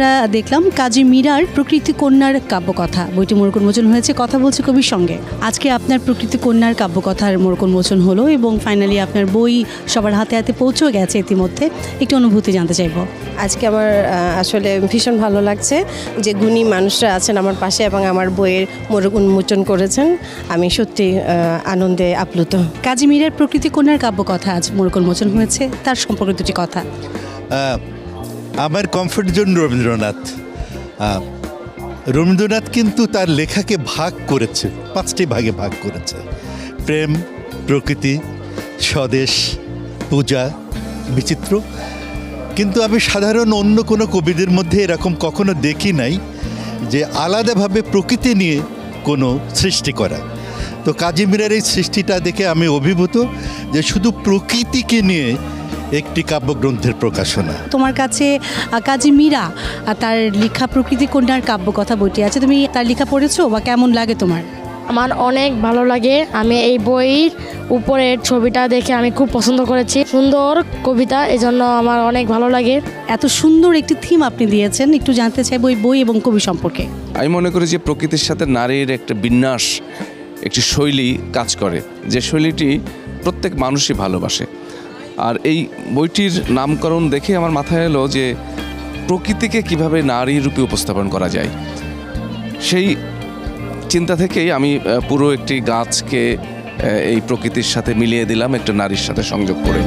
আমরা দেখলাম কাজী মীরার প্রকৃতি কন্যার কাব্যকথা বইটি মোড়ক উন্মোচন হয়েছে। কথা বলছি কবির সঙ্গে। আজকে আপনার প্রকৃতি কন্যার কাব্যকথার মোড়ক উন্মোচন হলো এবং ফাইনালি আপনার বই সবার হাতে হাতে পৌঁছেও গেছে ইতিমধ্যে। একটু অনুভূতি জানতে চাইবো। আজকে আমার আসলে ভীষণ ভালো লাগছে যে গুণী মানুষরা আছেন আমার পাশে এবং আমার বইয়ের মোড়ক উন্মোচন করেছেন। আমি সত্যি আনন্দে আপ্লুত। কাজী মীরার প্রকৃতি কন্যার কাব্যকথা আজ মোড়ক উন্মোচন হয়েছে, তার সম্পর্কে দুটি কথা। আমার কমফোর্ট জোন রবীন্দ্রনাথ কিন্তু তার লেখাকে ভাগ করেছে, 5টি ভাগে ভাগ করেছে: প্রেম, প্রকৃতি, স্বদেশ, পূজা, বিচিত্র। কিন্তু আমি সাধারণ অন্য কোনো কবিদের মধ্যে এরকম কখনো দেখি নাই যে আলাদাভাবে প্রকৃতি নিয়ে কোনো সৃষ্টি করা। তো কাজী মীরার এই সৃষ্টিটা দেখে আমি অভিভূত যে শুধু প্রকৃতিকে নিয়ে একটি কাব্যগ্রন্থের প্রকাশনা। তোমার কাছে কাজী মীরা তার লেখা প্রকৃতি কন্যার কাব্যকথা বইটি আছে, তুমি তার লেখা পড়েছো বা কেমন লাগে তোমার? আমার অনেক ভালো লাগে। আমি এই বইয়ের উপরের ছবিটা দেখে আমি খুব পছন্দ করেছি। সুন্দর কবিতা, এজন্য আমার অনেক ভালো লাগে। এত সুন্দর একটি থিম আপনি দিয়েছেন, একটু জানতে চাইবো এই বই এবং কবি সম্পর্কে। আমি মনে করি যে প্রকৃতির সাথে নারীর একটা বিন্যাস, একটি শৈলী কাজ করে, যে শৈলীটি প্রত্যেক মানুষই ভালোবাসে। আর এই বইটির নামকরণ দেখে আমার মাথায় এলো যে প্রকৃতিকে কিভাবে নারী রূপে উপস্থাপন করা যায়। সেই চিন্তা থেকেই আমি পুরো একটি গাছকে এই প্রকৃতির সাথে মিলিয়ে দিলাম, একটা নারীর সাথে সংযোগ করে।